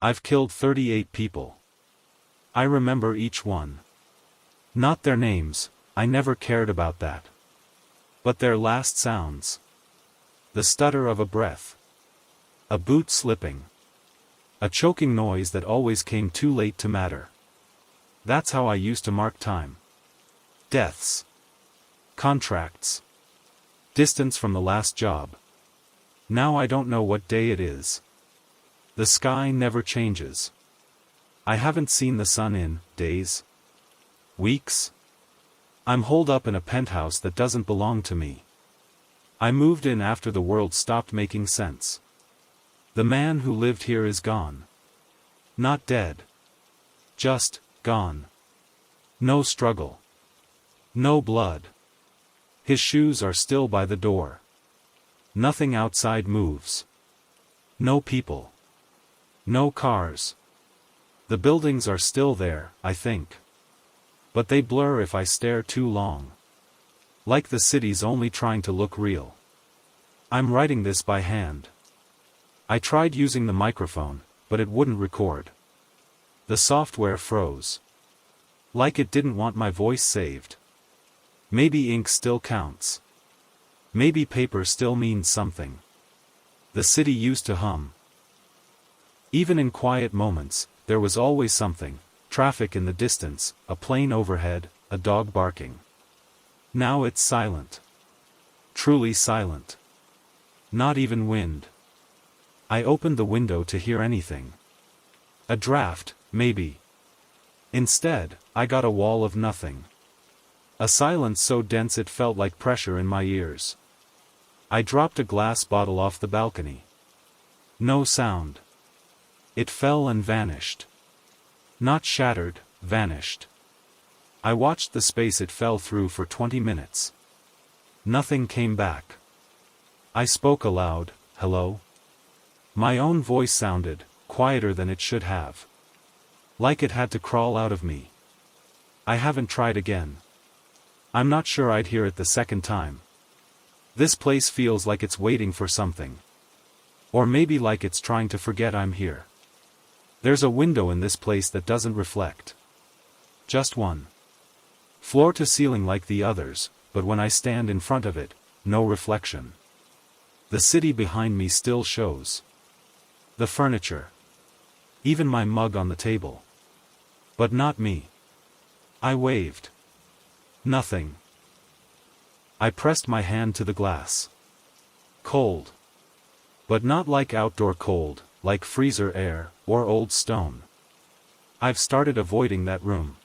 I've killed 38 people. I remember each one. Not their names, I never cared about that. But their last sounds. The stutter of a breath. A boot slipping. A choking noise that always came too late to matter. That's how I used to mark time. Deaths. Contracts. Distance from the last job. Now I don't know what day it is. The sky never changes. I haven't seen the sun in days. Weeks. I'm holed up in a penthouse that doesn't belong to me. I moved in after the world stopped making sense. The man who lived here is gone. Not dead. Just gone. No struggle. No blood. His shoes are still by the door. Nothing outside moves. No people. No cars. The buildings are still there, I think. But they blur if I stare too long. Like the city's only trying to look real. I'm writing this by hand. I tried using the microphone, but it wouldn't record. The software froze. Like it didn't want my voice saved. Maybe ink still counts. Maybe paper still means something. The city used to hum. Even in quiet moments, there was always something. Traffic in the distance, a plane overhead, a dog barking. Now it's silent. Truly silent. Not even wind. I opened the window to hear anything. A draft, maybe. Instead, I got a wall of nothing. A silence so dense it felt like pressure in my ears. I dropped a glass bottle off the balcony. No sound. It fell and vanished. Not shattered, vanished. I watched the space it fell through for 20 minutes. Nothing came back. I spoke aloud, hello? My own voice sounded quieter than it should have. Like it had to crawl out of me. I haven't tried again. I'm not sure I'd hear it the second time. This place feels like it's waiting for something. Or maybe like it's trying to forget I'm here. There's a window in this place that doesn't reflect. Just one. Floor to ceiling like the others, but when I stand in front of it, no reflection. The city behind me still shows. The furniture. Even my mug on the table. But not me. I waved. Nothing. I pressed my hand to the glass. Cold. But not like outdoor cold, like freezer air, or old stone. I've started avoiding that room.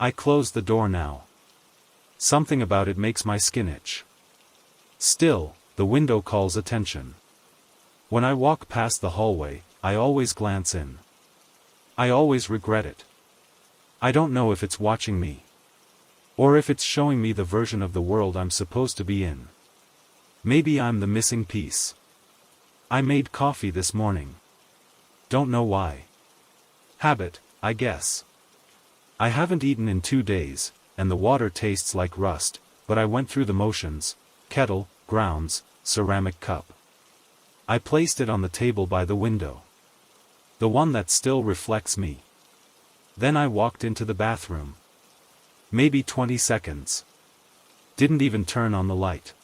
I close the door now. Something about it makes my skin itch. Still, the window calls attention. When I walk past the hallway, I always glance in. I always regret it. I don't know if it's watching me. Or if it's showing me the version of the world I'm supposed to be in. Maybe I'm the missing piece. I made coffee this morning. Don't know why. Habit, I guess. I haven't eaten in 2 days, and the water tastes like rust, but I went through the motions: kettle, grounds, ceramic cup. I placed it on the table by the window. The one that still reflects me. Then I walked into the bathroom. Maybe 20 seconds. Didn't even turn on the light.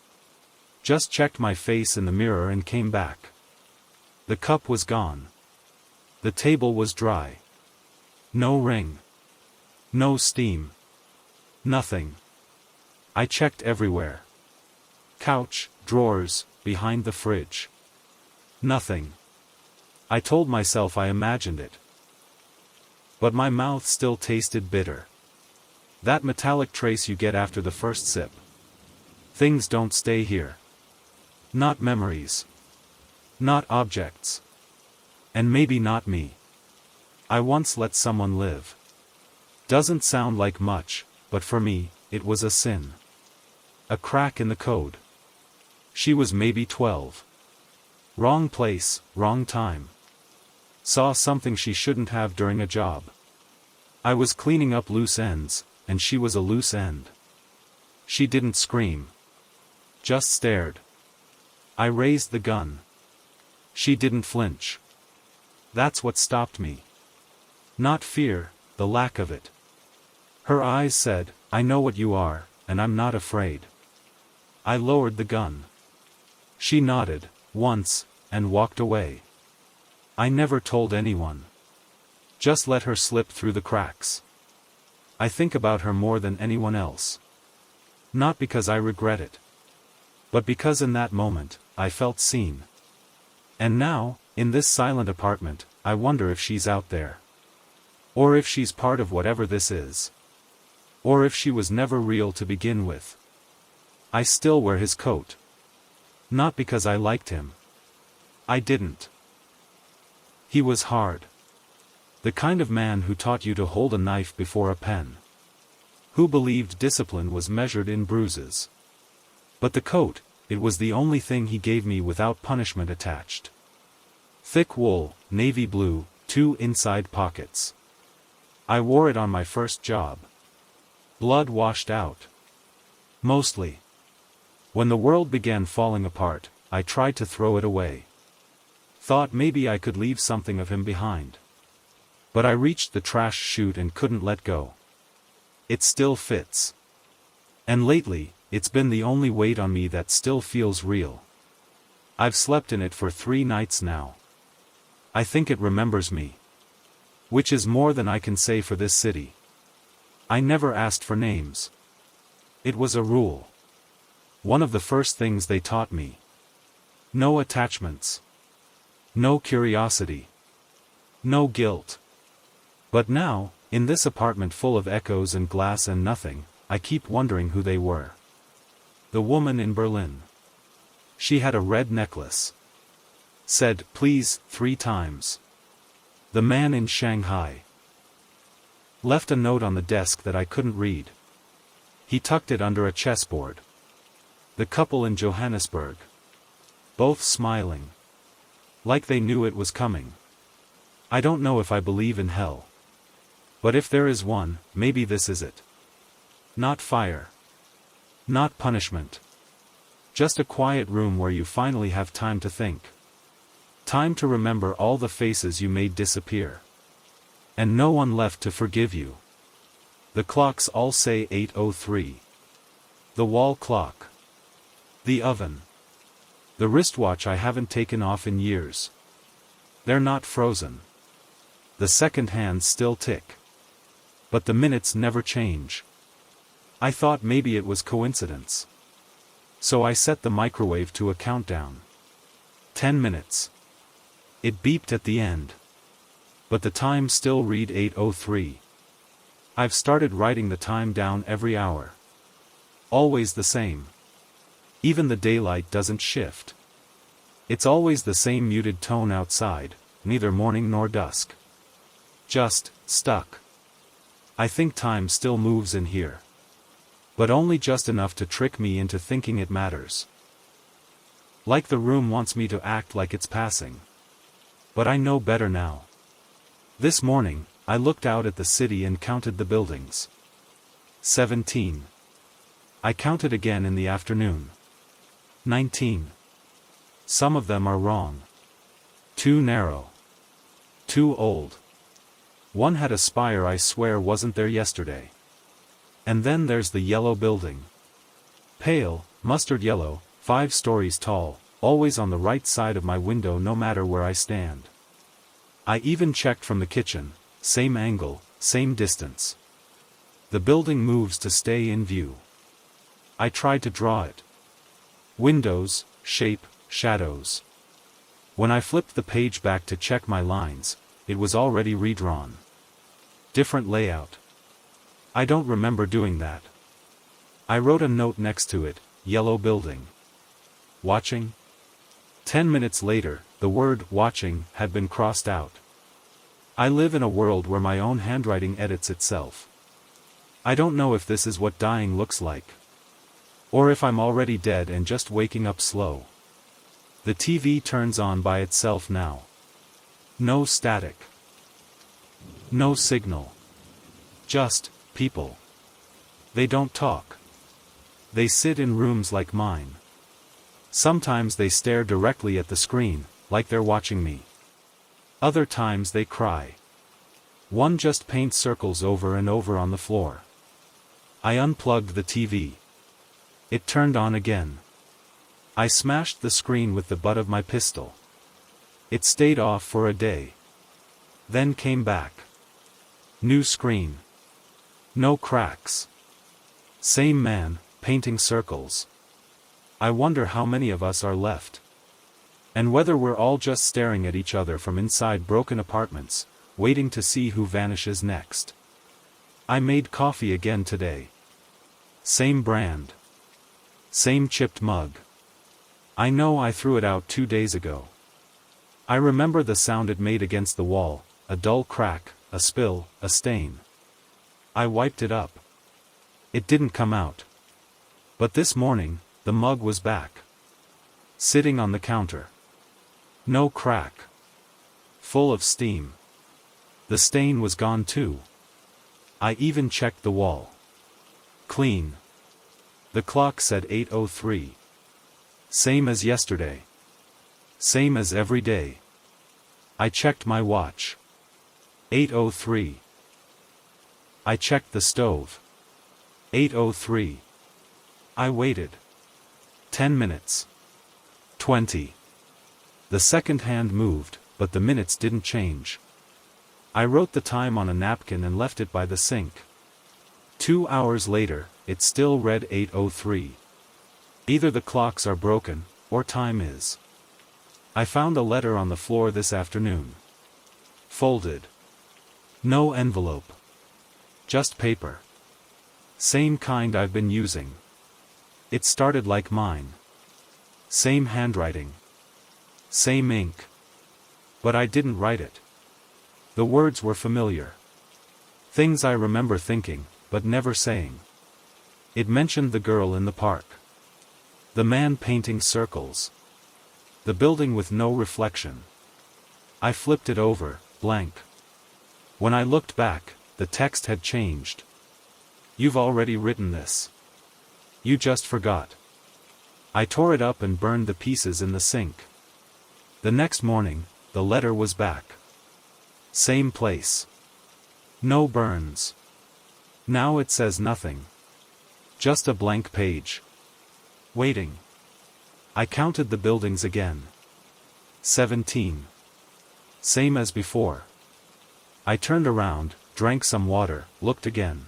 Just checked my face in the mirror and came back. The cup was gone. The table was dry. No ring. No steam. Nothing. I checked everywhere. Couch, drawers, behind the fridge. Nothing. I told myself I imagined it. But my mouth still tasted bitter. That metallic trace you get after the first sip. Things don't stay here. Not memories. Not objects. And maybe not me. I once let someone live. Doesn't sound like much, but for me, it was a sin. A crack in the code. She was maybe 12. Wrong place, wrong time. Saw something she shouldn't have during a job. I was cleaning up loose ends, and she was a loose end. She didn't scream. Just stared. I raised the gun. She didn't flinch. That's what stopped me. Not fear, the lack of it. Her eyes said, I know what you are, and I'm not afraid. I lowered the gun. She nodded, once, and walked away. I never told anyone. Just let her slip through the cracks. I think about her more than anyone else. Not because I regret it. But because in that moment, I felt seen. And now, in this silent apartment, I wonder if she's out there. Or if she's part of whatever this is. Or if she was never real to begin with. I still wear his coat. Not because I liked him. I didn't. He was hard. The kind of man who taught you to hold a knife before a pen. Who believed discipline was measured in bruises. But the coat, it was the only thing he gave me without punishment attached. Thick wool, navy blue, 2 inside pockets. I wore it on my first job. Blood washed out. Mostly. When the world began falling apart, I tried to throw it away. Thought maybe I could leave something of him behind. But I reached the trash chute and couldn't let go. It still fits. And lately, it's been the only weight on me that still feels real. I've slept in it for 3 nights now. I think it remembers me. Which is more than I can say for this city. I never asked for names. It was a rule. One of the first things they taught me. No attachments. No curiosity. No guilt. But now, in this apartment full of echoes and glass and nothing, I keep wondering who they were. The woman in Berlin. She had a red necklace. Said, please, 3 times. The man in Shanghai. Left a note on the desk that I couldn't read. He tucked it under a chessboard. The couple in Johannesburg. Both smiling. Like they knew it was coming. I don't know if I believe in hell. But if there is one, maybe this is it. Not fire. Not punishment. Just a quiet room where you finally have time to think. Time to remember all the faces you made disappear. And no one left to forgive you. The clocks all say 8:03. The wall clock. The oven. The wristwatch I haven't taken off in years. They're not frozen. The second hands still tick. But the minutes never change. I thought maybe it was coincidence. So I set the microwave to a countdown. 10 minutes. It beeped at the end. But the time still read 8:03. I've started writing the time down every hour. Always the same. Even the daylight doesn't shift. It's always the same muted tone outside, neither morning nor dusk. Just, stuck. I think time still moves in here. But only just enough to trick me into thinking it matters. Like the room wants me to act like it's passing. But I know better now. This morning, I looked out at the city and counted the buildings. 17. I counted again in the afternoon. 19. Some of them are wrong. Too narrow. Too old. One had a spire I swear wasn't there yesterday. And then there's the yellow building. Pale, mustard yellow, 5 stories tall, always on the right side of my window no matter where I stand. I even checked from the kitchen, same angle, same distance. The building moves to stay in view. I tried to draw it. Windows, shape, shadows. When I flipped the page back to check my lines, it was already redrawn. Different layout. I don't remember doing that. I wrote a note next to it, yellow building. Watching? 10 minutes later, the word watching had been crossed out. I live in a world where my own handwriting edits itself. I don't know if this is what dying looks like. Or if I'm already dead and just waking up slow. The TV turns on by itself now. No static. No signal. Just people. They don't talk. They sit in rooms like mine. Sometimes they stare directly at the screen, like they're watching me. Other times they cry. One just paints circles over and over on the floor. I unplugged the TV. It turned on again. I smashed the screen with the butt of my pistol. It stayed off for a day. Then came back. New screen. No cracks. Same man, painting circles. I wonder how many of us are left. And whether we're all just staring at each other from inside broken apartments, waiting to see who vanishes next. I made coffee again today. Same brand. Same chipped mug. I know I threw it out 2 days ago. I remember the sound it made against the wall, a dull crack, a spill, a stain. I wiped it up. It didn't come out. But this morning, the mug was back. Sitting on the counter. No crack. Full of steam. The stain was gone too. I even checked the wall. Clean. The clock said 8:03. Same as yesterday. Same as every day. I checked my watch. 8:03. I checked the stove. 8:03. I waited. 10 minutes. 20. The second hand moved, but the minutes didn't change. I wrote the time on a napkin and left it by the sink. 2 hours later, it still read 8:03. Either the clocks are broken, or time is. I found a letter on the floor this afternoon. Folded. No envelope. Just paper. Same kind I've been using. It started like mine. Same handwriting. Same ink. But I didn't write it. The words were familiar. Things I remember thinking, but never saying. It mentioned the girl in the park. The man painting circles. The building with no reflection. I flipped it over, blank. When I looked back, the text had changed. You've already written this. You just forgot. I tore it up and burned the pieces in the sink. The next morning, the letter was back. Same place. No burns. Now it says nothing. Just a blank page. Waiting. I counted the buildings again. 17. Same as before. I turned around, drank some water, looked again.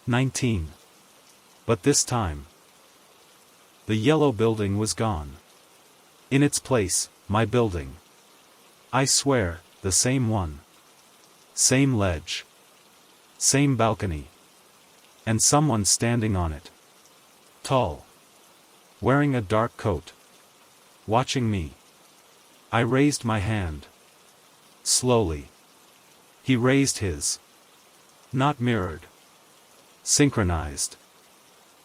19. But this time, the yellow building was gone. In its place, my building. I swear, the same one. Same ledge. Same balcony. And someone standing on it. Tall. Wearing a dark coat. Watching me. I raised my hand. Slowly. He raised his. Not mirrored. Synchronized.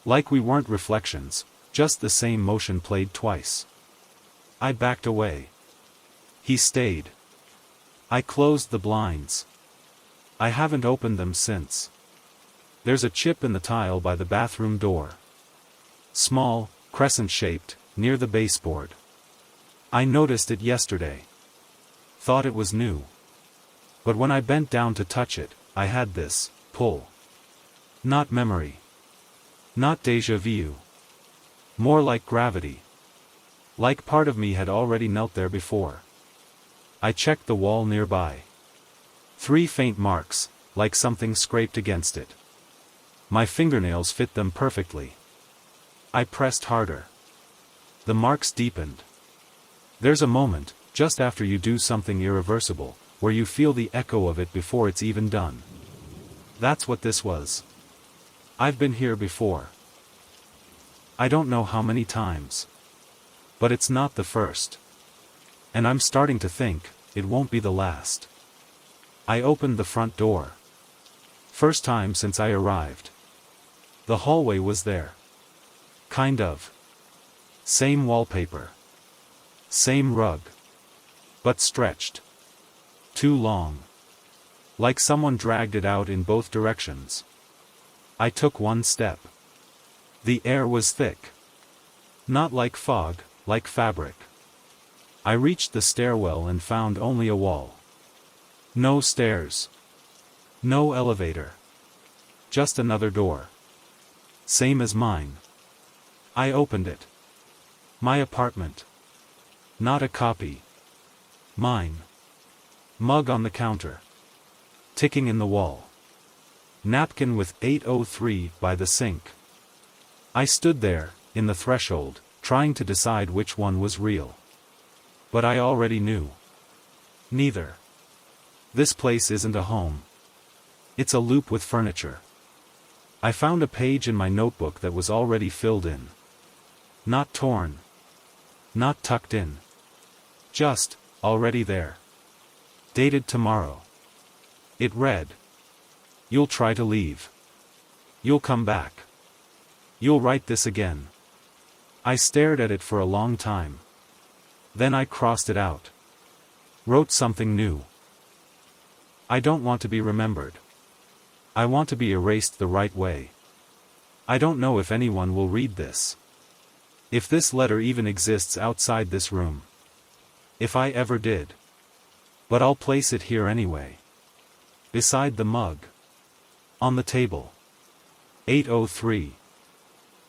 Like we weren't reflections, just the same motion played twice. I backed away. He stayed. I closed the blinds. I haven't opened them since. There's a chip in the tile by the bathroom door. Small, crescent-shaped, near the baseboard. I noticed it yesterday. Thought it was new. But when I bent down to touch it, I had this pull. Not memory. Not déjà vu. More like gravity. Like part of me had already knelt there before. I checked the wall nearby. 3 faint marks, like something scraped against it. My fingernails fit them perfectly. I pressed harder. The marks deepened. There's a moment, just after you do something irreversible, where you feel the echo of it before it's even done. That's what this was. I've been here before. I don't know how many times. But it's not the first. And I'm starting to think, it won't be the last. I opened the front door. First time since I arrived. The hallway was there. Kind of. Same wallpaper. Same rug. But stretched. Too long. Like someone dragged it out in both directions. I took one step. The air was thick. Not like fog, like fabric. I reached the stairwell and found only a wall. No stairs. No elevator. Just another door. Same as mine. I opened it. My apartment. Not a copy. Mine. Mug on the counter. Ticking in the wall. Napkin with 803 by the sink. I stood there, in the threshold, trying to decide which one was real. But I already knew. Neither. This place isn't a home. It's a loop with furniture. I found a page in my notebook that was already filled in. Not torn. Not tucked in. Just, already there. Dated tomorrow. It read. You'll try to leave. You'll come back. You'll write this again. I stared at it for a long time. Then I crossed it out. Wrote something new. I don't want to be remembered. I want to be erased the right way. I don't know if anyone will read this. If this letter even exists outside this room. If I ever did. But I'll place it here anyway. Beside the mug. On the table. 803.